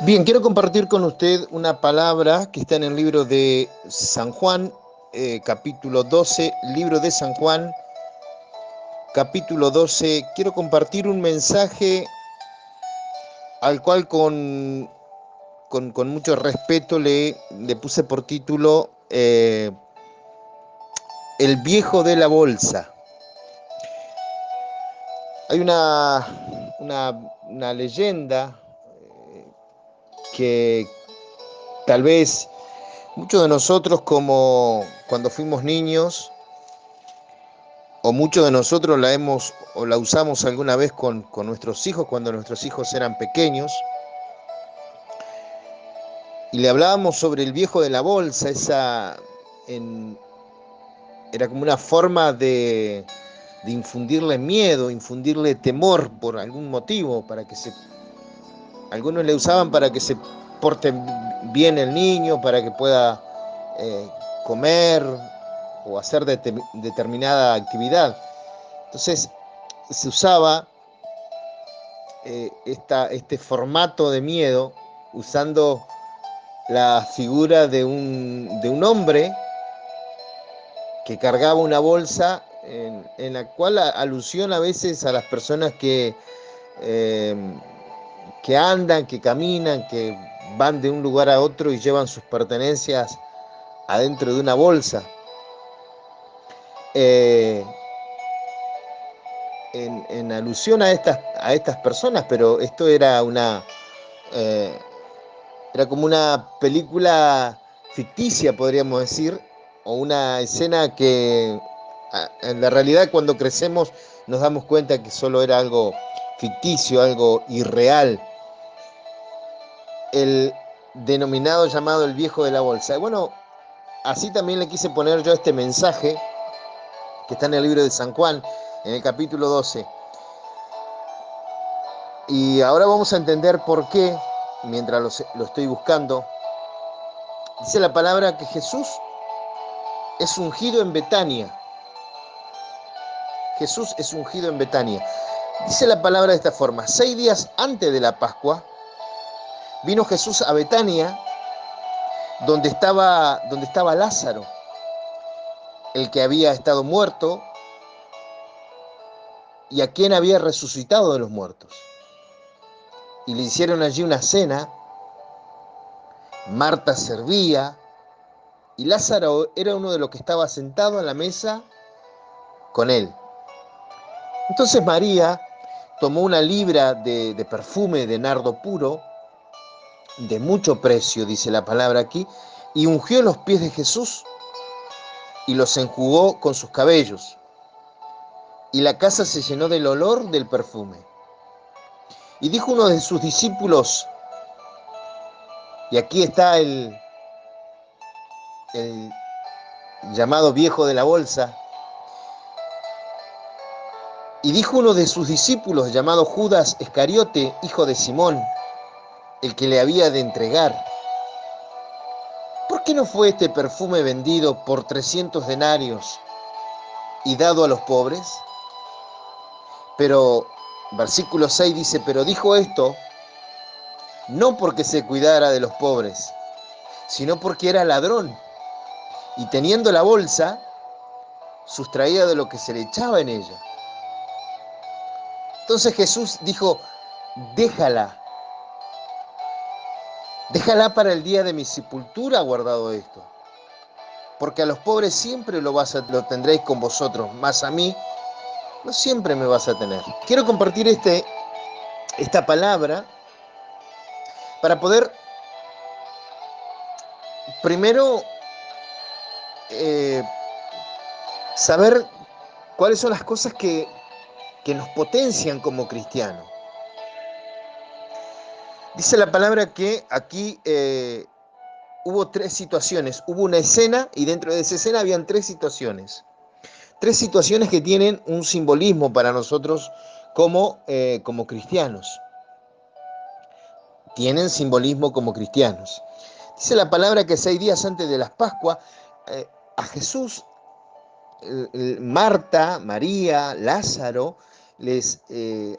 Bien, quiero compartir con usted una palabra que está en el libro de San Juan, capítulo 12, libro de San Juan, capítulo 12. Quiero compartir un mensaje al cual con mucho respeto le puse por título El viejo de la bolsa. Hay una leyenda que tal vez muchos de nosotros, como cuando fuimos niños, o muchos de nosotros la hemos o la usamos alguna vez con nuestros hijos cuando nuestros hijos eran pequeños, y le hablábamos sobre el viejo de la bolsa. En, Era como una forma de infundirle miedo, infundirle temor por algún motivo, algunos le usaban para que se porte bien el niño, para que pueda eh, comer o hacer determinada actividad. Entonces se usaba este formato de miedo usando la figura de un hombre que cargaba una bolsa en la cual alusión a veces a las personas eh, que andan, que caminan, que van de un lugar a otro y llevan sus pertenencias adentro de una bolsa. Eh, en alusión a estas personas, pero esto eh, era como una película ficticia, podríamos decir, o una escena que en la realidad cuando crecemos nos damos cuenta que solo era algo ficticio, algo irreal, el denominado llamado el viejo de la bolsa. Bueno, así también le quise poner yo este mensaje que está en el libro de San Juan, en el capítulo 12. Y ahora vamos a entender por qué, mientras lo estoy buscando. Dice la palabra que Jesús es ungido en Betania. Jesús es ungido en Betania. Dice la palabra de esta forma: 6 días antes de la Pascua, vino Jesús a Betania, donde estaba Lázaro, el que había estado muerto y a quien había resucitado de los muertos. Y le hicieron allí una cena. Marta servía y Lázaro era uno de los que estaba sentado a la mesa con él. Entonces María tomó una libra de perfume de nardo puro, de mucho precio, dice la palabra aquí, y ungió los pies de Jesús y los enjugó con sus cabellos. Y la casa se llenó del olor del perfume. Y dijo uno de sus discípulos, y aquí está el llamado viejo de la bolsa, y dijo uno de sus discípulos, llamado Judas Iscariote, hijo de Simón, el que le había de entregar: ¿por qué no fue este perfume vendido por 300 denarios y dado a los pobres? Pero, versículo 6 dice, pero dijo esto no porque se cuidara de los pobres, sino porque era ladrón, y teniendo la bolsa, sustraía de lo que se le echaba en ella. Entonces Jesús dijo, déjala, déjala para el día de mi sepultura guardado esto, porque a los pobres siempre lo tendréis con vosotros, mas a mí no siempre me vas a tener. Quiero compartir esta palabra para poder primero eh, saber cuáles son las cosas que nos potencian como cristianos. Dice la palabra que aquí hubo 3 situaciones, hubo una escena y dentro de esa escena habían 3 situaciones. 3 situaciones que tienen un simbolismo para nosotros como cristianos. Tienen simbolismo como cristianos. Dice la palabra que 6 días antes de las Pascuas, a Jesús, Marta, María, Lázaro, les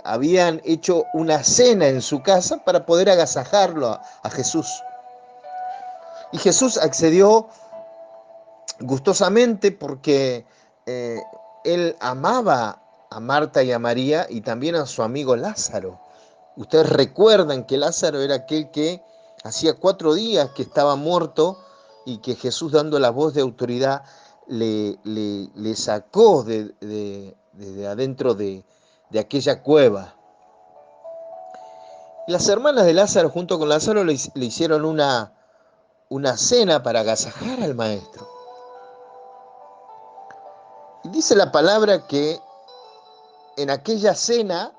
habían hecho una cena en su casa para poder agasajarlo a Jesús. Y Jesús accedió gustosamente porque eh, él amaba a Marta y a María y también a su amigo Lázaro. Ustedes recuerdan que Lázaro era aquel que hacía 4 días que estaba muerto y que Jesús, dando la voz de autoridad, le sacó de adentro de aquella cueva. Las hermanas de Lázaro junto con Lázaro le hicieron una cena para agasajar al maestro. Y dice la palabra que en aquella cena,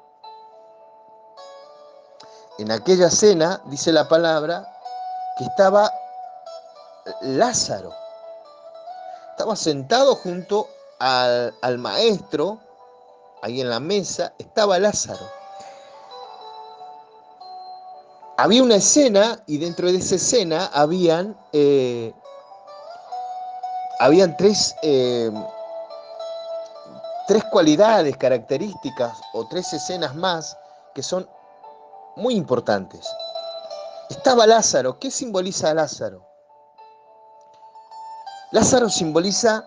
dice la palabra, que estaba Lázaro. Estaba sentado junto al maestro, ahí en la mesa, estaba Lázaro. Había una escena y dentro de esa escena habían tres cualidades, características o 3 escenas más que son muy importantes. Estaba Lázaro. ¿Qué simboliza Lázaro? Lázaro simboliza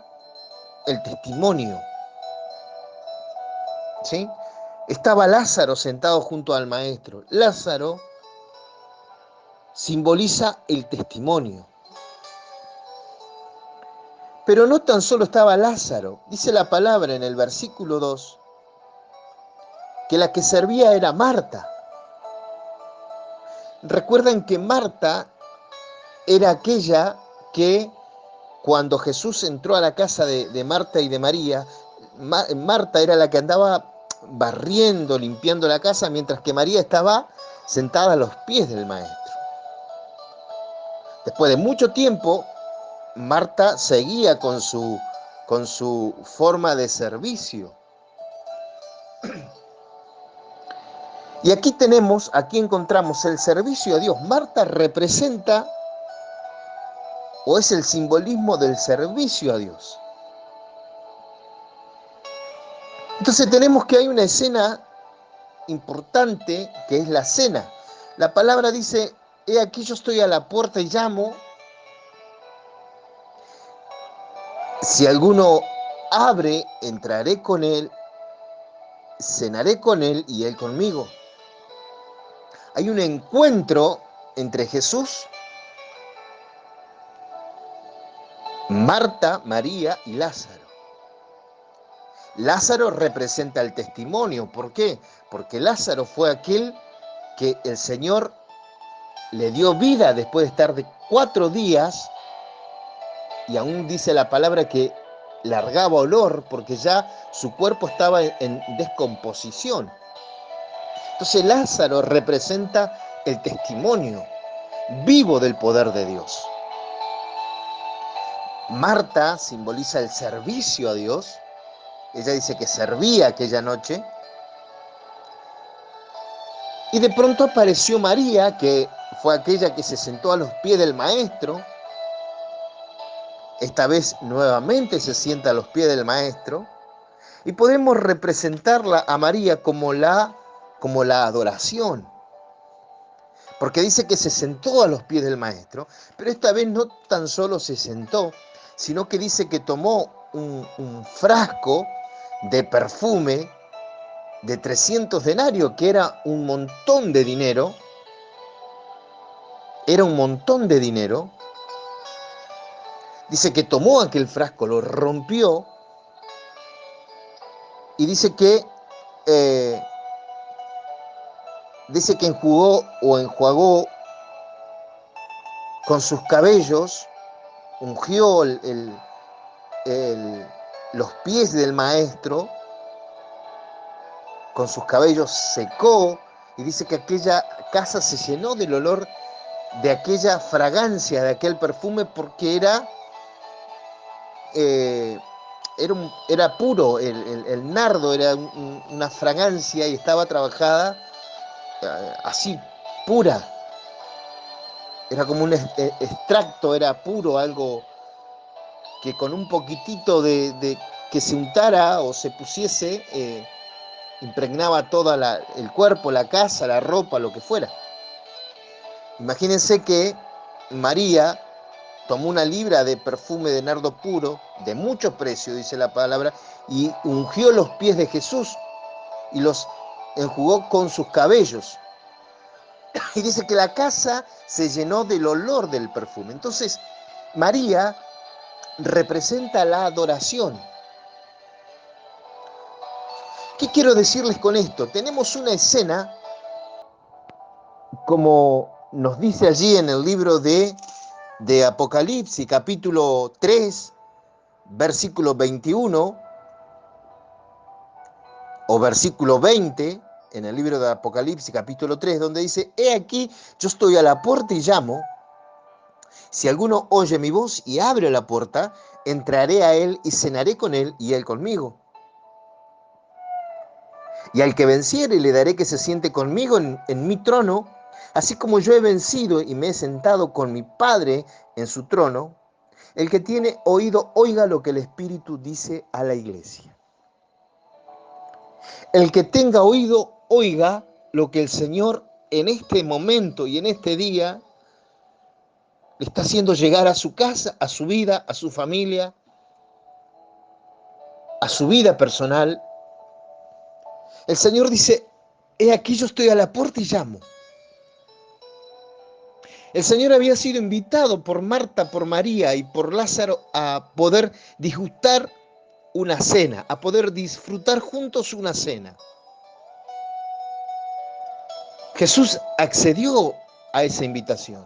el testimonio, ¿sí? Estaba Lázaro sentado junto al maestro. Lázaro simboliza el testimonio. Pero no tan solo estaba Lázaro. Dice la palabra en el versículo 2 que la que servía era Marta. Recuerdan que Marta era aquella que cuando Jesús entró a la casa de Marta y de María, Marta era la que andaba barriendo, limpiando la casa, mientras que María estaba sentada a los pies del maestro. Después de mucho tiempo, Marta seguía con su forma de servicio. Y aquí encontramos el servicio a Dios. Marta representa o es el simbolismo del servicio a Dios. Entonces tenemos que hay una escena importante que es la cena. La palabra dice, he aquí yo estoy a la puerta y llamo. Si alguno abre, entraré con él, cenaré con él y él conmigo. Hay un encuentro entre Jesús, Marta, María y Lázaro. Lázaro representa el testimonio. ¿Por qué? Porque Lázaro fue aquel que el Señor le dio vida después de estar de 4 días, y aún dice la palabra que largaba olor porque ya su cuerpo estaba en descomposición. Entonces Lázaro representa el testimonio vivo del poder de Dios. Marta simboliza el servicio a Dios. Ella dice que servía aquella noche. Y de pronto apareció María, que fue aquella que se sentó a los pies del maestro. Esta vez nuevamente se sienta a los pies del maestro. Y podemos representarla a María como la adoración. Porque dice que se sentó a los pies del maestro, pero esta vez no tan solo se sentó, sino que dice que tomó un frasco de perfume de 300 denarios, que era un montón de dinero. Era un montón de dinero. Dice que tomó aquel frasco, lo rompió, y dice que enjuagó con sus cabellos, ungió los pies del maestro, con sus cabellos secó, y dice que aquella casa se llenó del olor de aquella fragancia, de aquel perfume, porque era puro, el nardo era una fragancia y estaba trabajada así, pura. Era como un extracto, era puro, algo que con un poquitito de que se untara o se pusiese, impregnaba todo el cuerpo, la casa, la ropa, lo que fuera. Imagínense que María tomó una libra de perfume de nardo puro, de mucho precio, dice la palabra, y ungió los pies de Jesús y los enjugó con sus cabellos. Y dice que la casa se llenó del olor del perfume. Entonces, María representa la adoración. ¿Qué quiero decirles con esto? Tenemos una escena, como nos dice allí en el libro de Apocalipsis, capítulo 3, versículo 21, o versículo 20, en el libro de Apocalipsis, capítulo 3, donde dice: he aquí, yo estoy a la puerta y llamo. Si alguno oye mi voz y abre la puerta, entraré a él y cenaré con él y él conmigo. Y al que venciere le daré que se siente conmigo en mi trono, así como yo he vencido y me he sentado con mi Padre en su trono. El que tiene oído, oiga lo que el Espíritu dice a la iglesia. El que tenga oído, oiga lo que el Señor en este momento y en este día le está haciendo llegar a su casa, a su vida, a su familia, a su vida personal. El Señor dice: he aquí, yo estoy a la puerta y llamo. El Señor había sido invitado por Marta, por María y por Lázaro a poder disfrutar una cena, a poder disfrutar juntos una cena. Jesús accedió a esa invitación.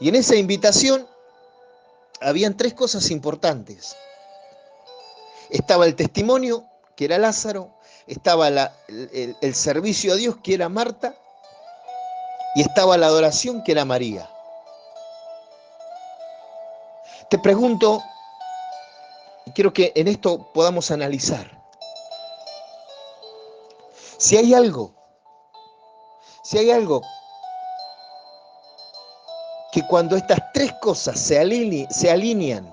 Y en esa invitación habían tres cosas importantes. Estaba el testimonio, que era Lázaro, estaba el servicio a Dios, que era Marta, y estaba la adoración, que era María. Te pregunto, y quiero que en esto podamos analizar, si hay algo que cuando estas tres cosas se alinean,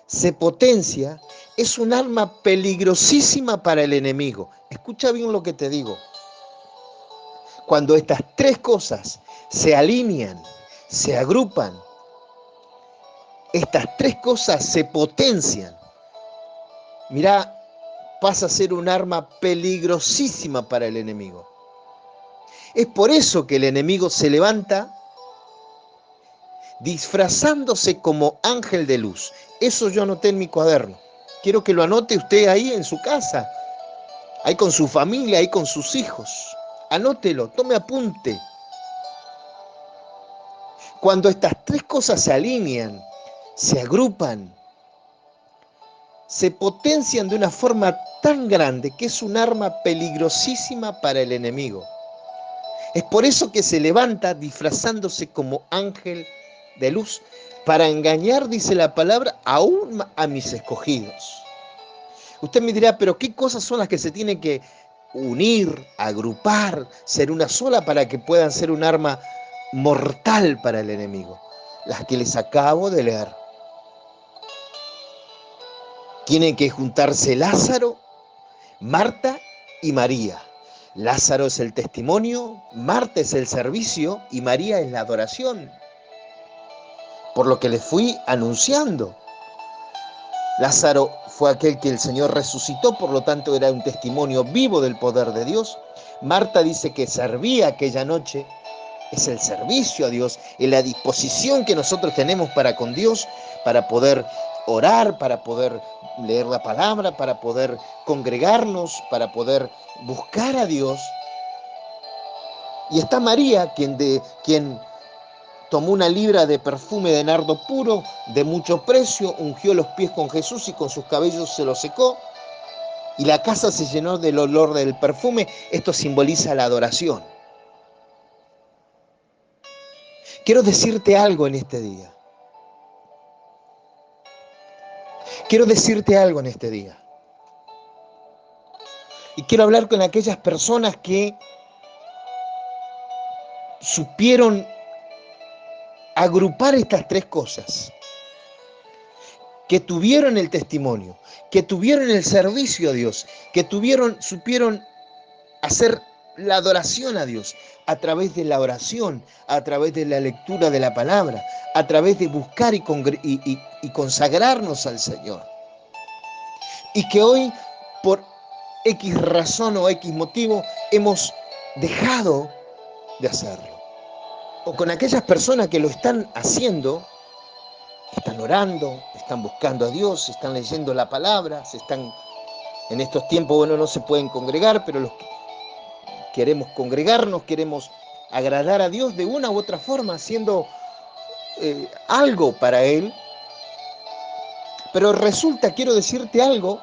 se potencia, es un arma peligrosísima para el enemigo. Escucha bien lo que te digo. Cuando estas tres cosas se alinean, se agrupan, estas tres cosas se potencian, mirá, pasa a ser un arma peligrosísima para el enemigo. Es por eso que el enemigo se levanta disfrazándose como ángel de luz. Eso yo anoté en mi cuaderno. Quiero que lo anote usted ahí en su casa, ahí con su familia, ahí con sus hijos. Anótelo, tome apunte. Cuando estas tres cosas se alinean, se agrupan, se potencian de una forma tan grande que es un arma peligrosísima para el enemigo. Es por eso que se levanta disfrazándose como ángel de luz, para engañar, dice la palabra, aún a mis escogidos. Usted me dirá: pero ¿qué cosas son las que se tienen que unir, agrupar, ser una sola para que puedan ser un arma mortal para el enemigo? Las que les acabo de leer. Tienen que juntarse Lázaro, Marta y María. Lázaro es el testimonio, Marta es el servicio y María es la adoración. Por lo que les fui anunciando. Lázaro fue aquel que el Señor resucitó, por lo tanto era un testimonio vivo del poder de Dios. Marta dice que servía aquella noche. Es el servicio a Dios, es la disposición que nosotros tenemos para con Dios, para poder orar, para poder leer la palabra, para poder congregarnos, para poder buscar a Dios. Y está María, quien tomó una libra de perfume de nardo puro, de mucho precio, ungió los pies con Jesús y con sus cabellos se los secó. Y la casa se llenó del olor del perfume. Esto simboliza la adoración. Quiero decirte algo en este día. Quiero decirte algo en este día. Y quiero hablar con aquellas personas que supieron agrupar estas tres cosas. que tuvieron el testimonio, que tuvieron el servicio a Dios, que supieron hacer la adoración a Dios a través de la oración, a través de la lectura de la palabra, a través de buscar y consagrarnos al Señor. Y que hoy, por X razón o X motivo, hemos dejado de hacerlo. O con aquellas personas que lo están haciendo, están orando, están buscando a Dios, están leyendo la palabra, en estos tiempos, bueno, no se pueden congregar, pero los que queremos congregarnos, queremos agradar a Dios de una u otra forma, haciendo algo para Él. Pero resulta, quiero decirte algo,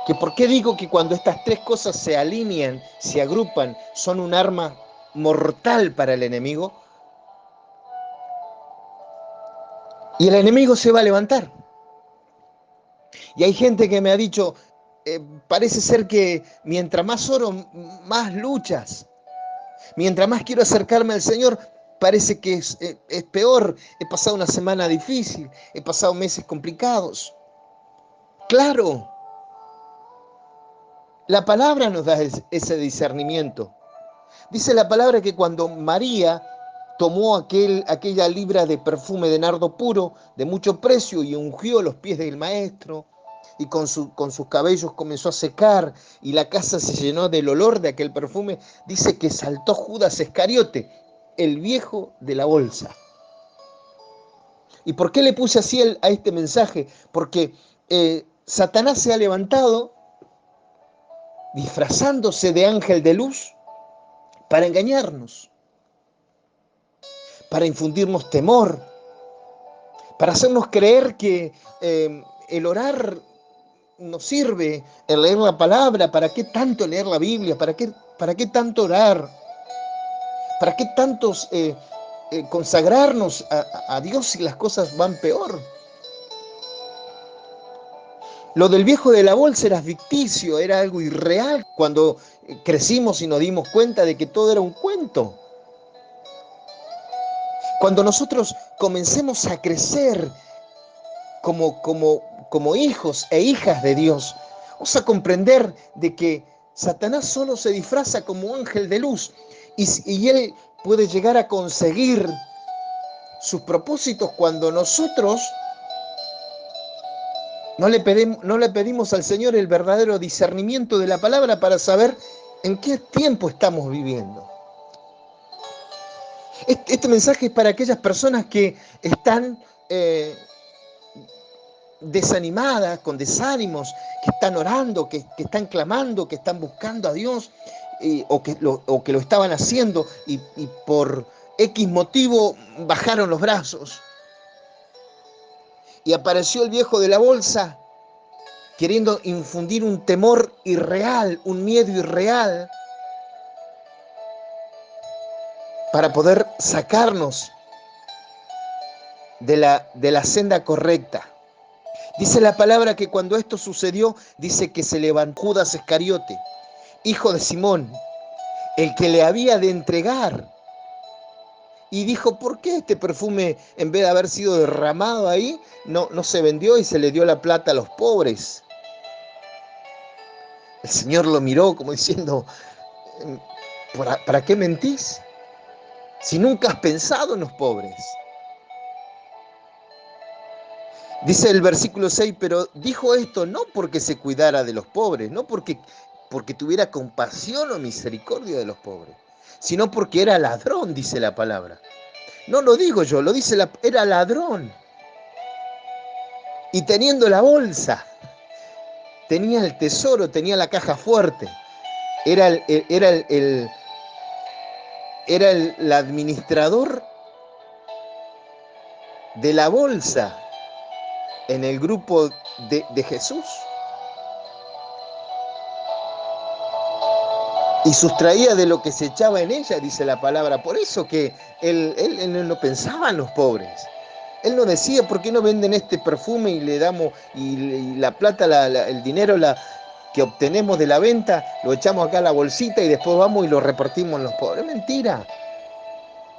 que por qué digo que cuando estas tres cosas se alinean, se agrupan, son un arma mortal para el enemigo, y el enemigo se va a levantar. Y hay gente que me ha dicho, parece ser que mientras más oro, más luchas. Mientras más quiero acercarme al Señor, parece que es peor. He pasado una semana difícil, he pasado meses complicados. Claro, la palabra nos da ese discernimiento. Dice la palabra que cuando María tomó aquella libra de perfume de nardo puro, de mucho precio, y ungió los pies del maestro, y con sus cabellos comenzó a secar, y la casa se llenó del olor de aquel perfume, dice que saltó Judas Iscariote, el viejo de la bolsa. ¿Y por qué le puse así a este mensaje? Porque Satanás se ha levantado disfrazándose de ángel de luz para engañarnos, para infundirnos temor, para hacernos creer que el orar nos sirve, el leer la palabra. ¿Para qué tanto leer la Biblia? ¿Para qué tanto orar? ¿Para qué tantos consagrarnos a Dios si las cosas van peor? Lo del viejo de la bolsa era ficticio, era algo irreal cuando crecimos y nos dimos cuenta de que todo era un cuento. Cuando nosotros comencemos a crecer como hijos e hijas de Dios, vamos a comprender de que Satanás solo se disfraza como ángel de luz y él puede llegar a conseguir sus propósitos cuando nosotros no le pedimos al Señor el verdadero discernimiento de la palabra para saber en qué tiempo estamos viviendo. Este mensaje es para aquellas personas que están desanimadas, con desánimos, que están orando, que están clamando, que están buscando a Dios, o que lo estaban haciendo y por X motivo bajaron los brazos. Y apareció el viejo de la bolsa queriendo infundir un temor irreal, un miedo irreal, para poder sacarnos de la senda correcta. Dice la palabra que cuando esto sucedió, dice que se levantó Judas Iscariote, hijo de Simón, el que le había de entregar. Y dijo, ¿por qué este perfume, en vez de haber sido derramado ahí, no se vendió y se le dio la plata a los pobres? El Señor lo miró como diciendo, ¿para qué mentís? Si nunca has pensado en los pobres. Dice el versículo 6, pero dijo esto no porque se cuidara de los pobres, no porque tuviera compasión o misericordia de los pobres, sino porque era ladrón, dice la palabra. No lo digo yo, lo dice era ladrón. Y teniendo la bolsa, tenía el tesoro, tenía la caja fuerte. Era el administrador de la bolsa en el grupo de Jesús. Y sustraía de lo que se echaba en ella, dice la palabra. Por eso que él no pensaba en los pobres. Él no decía, ¿por qué no venden este perfume y le damos, y la plata, el dinero que obtenemos de la venta, lo echamos acá a la bolsita y después vamos y lo repartimos en los pobres? Mentira.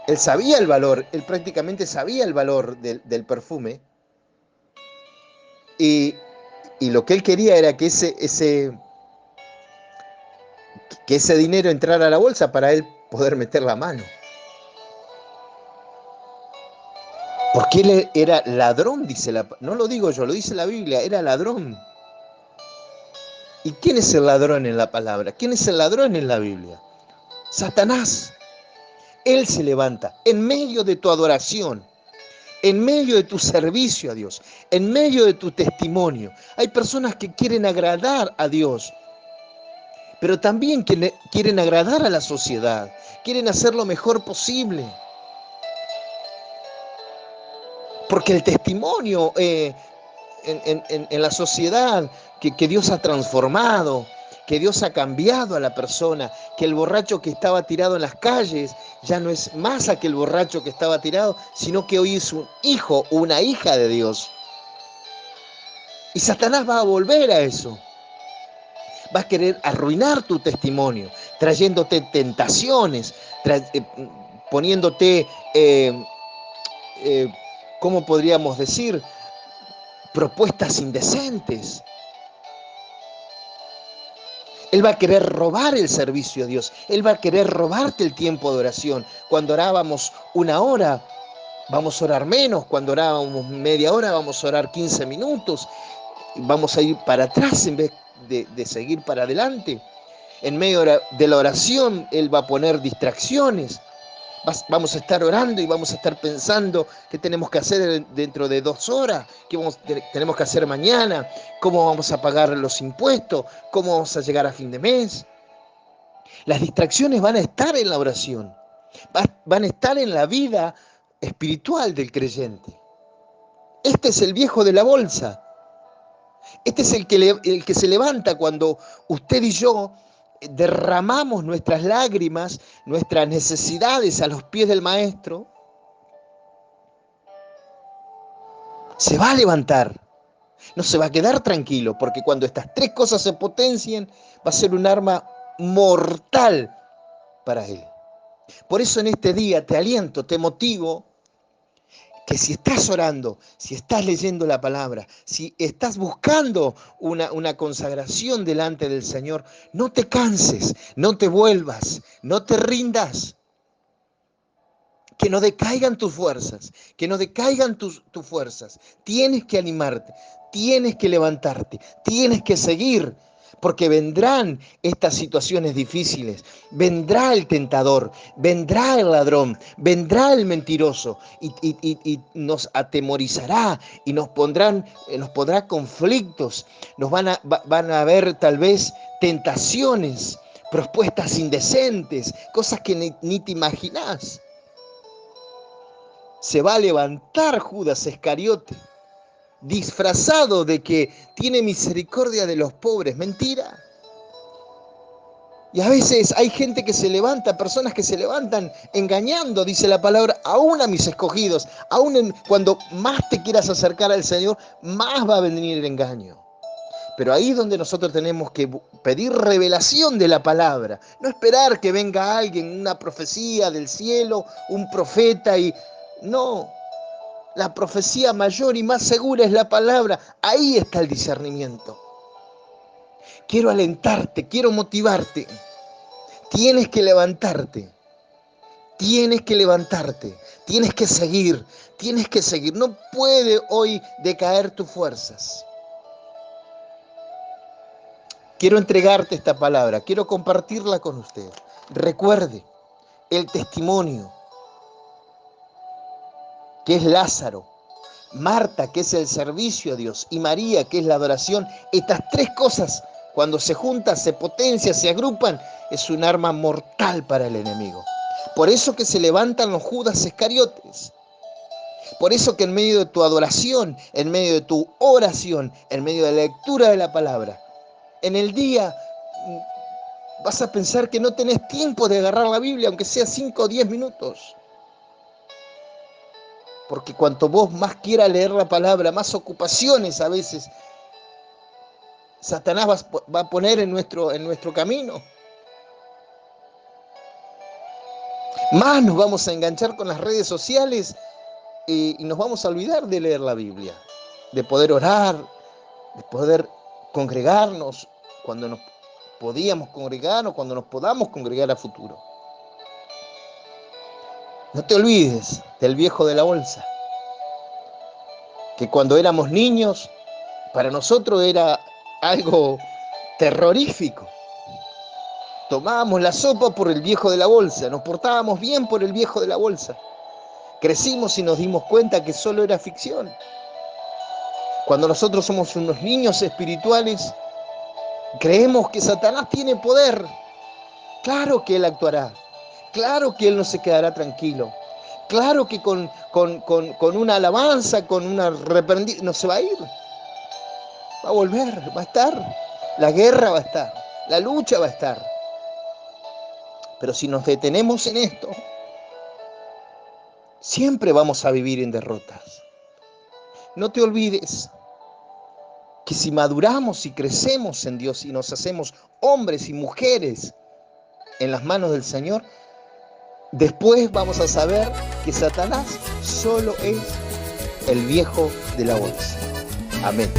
Él sabía el valor, él prácticamente sabía el valor del perfume. Y lo que él quería era que ese dinero entrara a la bolsa para él poder meter la mano. Porque él era ladrón, no lo digo yo, lo dice la Biblia, era ladrón. ¿Y quién es el ladrón en la palabra? ¿Quién es el ladrón en la Biblia? Satanás. Él se levanta en medio de tu adoración, en medio de tu servicio a Dios, en medio de tu testimonio. Hay personas que quieren agradar a Dios, pero también quieren agradar a la sociedad, quieren hacer lo mejor posible. Porque el testimonio en la sociedad que Dios ha transformado, que Dios ha cambiado a la persona, que el borracho que estaba tirado en las calles ya no es más aquel borracho que estaba tirado, sino que hoy es un hijo o una hija de Dios. Y Satanás va a volver a eso. Va a querer arruinar tu testimonio, trayéndote tentaciones, poniéndote, ¿cómo podríamos decir? Propuestas indecentes. Él va a querer robar el servicio a Dios. Él va a querer robarte el tiempo de oración. Cuando orábamos 1 hora, vamos a orar menos. Cuando orábamos media hora, vamos a orar 15 minutos. Vamos a ir para atrás en vez de seguir para adelante. En medio de la oración, Él va a poner distracciones. Vamos a estar orando y vamos a estar pensando qué tenemos que hacer dentro de 2 horas, tenemos que hacer mañana, cómo vamos a pagar los impuestos, cómo vamos a llegar a fin de mes. Las distracciones van a estar en la oración, van a estar en la vida espiritual del creyente. Este es el viejo de la bolsa. Este es el que se levanta cuando usted y yo derramamos nuestras lágrimas, nuestras necesidades a los pies del Maestro. Se va a levantar, no se va a quedar tranquilo, porque cuando estas 3 cosas se potencien, va a ser un arma mortal para él. Por eso en este día te aliento, te motivo, que si estás orando, si estás leyendo la palabra, si estás buscando una consagración delante del Señor, no te canses, no te vuelvas, no te rindas. Que no decaigan tus fuerzas, que no decaigan tus fuerzas. Tienes que animarte, tienes que levantarte, tienes que seguir, porque vendrán estas situaciones difíciles, vendrá el tentador, vendrá el ladrón, vendrá el mentiroso y nos atemorizará y nos pondrá conflictos, van a haber tal vez tentaciones, propuestas indecentes, cosas que ni te imaginás. Se va a levantar Judas Iscariote, disfrazado de que tiene misericordia de los pobres. Mentira. Y a veces hay gente que se levanta, personas que se levantan engañando, dice la palabra, aún a mis escogidos. Cuando más te quieras acercar al Señor, más va a venir el engaño. Pero ahí es donde nosotros tenemos que pedir revelación de la palabra. No esperar que venga alguien, una profecía del cielo, un profeta y... No, la profecía mayor y más segura es la palabra. Ahí está el discernimiento. Quiero alentarte, quiero motivarte. Tienes que levantarte. Tienes que levantarte. Tienes que seguir. Tienes que seguir. No puede hoy decaer tus fuerzas. Quiero entregarte esta palabra. Quiero compartirla con usted. Recuerde el testimonio que es Lázaro, Marta, que es el servicio a Dios, y María, que es la adoración. Estas 3 cosas, cuando se juntan, se potencian, se agrupan, es un arma mortal para el enemigo. Por eso que se levantan los Judas Iscariotes. Por eso que en medio de tu adoración, en medio de tu oración, en medio de la lectura de la palabra, en el día vas a pensar que no tenés tiempo de agarrar la Biblia, aunque sea 5 o 10 minutos. Porque cuanto vos más quieras leer la palabra, más ocupaciones a veces Satanás va a poner en nuestro camino. Más nos vamos a enganchar con las redes sociales y nos vamos a olvidar de leer la Biblia, de poder orar, de poder congregarnos cuando nos podíamos congregar o cuando nos podamos congregar a futuro. No te olvides del viejo de la bolsa, que cuando éramos niños, para nosotros era algo terrorífico. Tomábamos la sopa por el viejo de la bolsa, nos portábamos bien por el viejo de la bolsa. Crecimos y nos dimos cuenta que solo era ficción. Cuando nosotros somos unos niños espirituales, creemos que Satanás tiene poder. Claro que él actuará, claro que él no se quedará tranquilo, claro que con una alabanza, con una reprendida, no se va a ir. Va a volver, va a estar, la guerra va a estar, la lucha va a estar. Pero si nos detenemos en esto, siempre vamos a vivir en derrotas. No te olvides que si maduramos y crecemos en Dios y nos hacemos hombres y mujeres en las manos del Señor, después vamos a saber que Satanás solo es el viejo de la bolsa. Amén.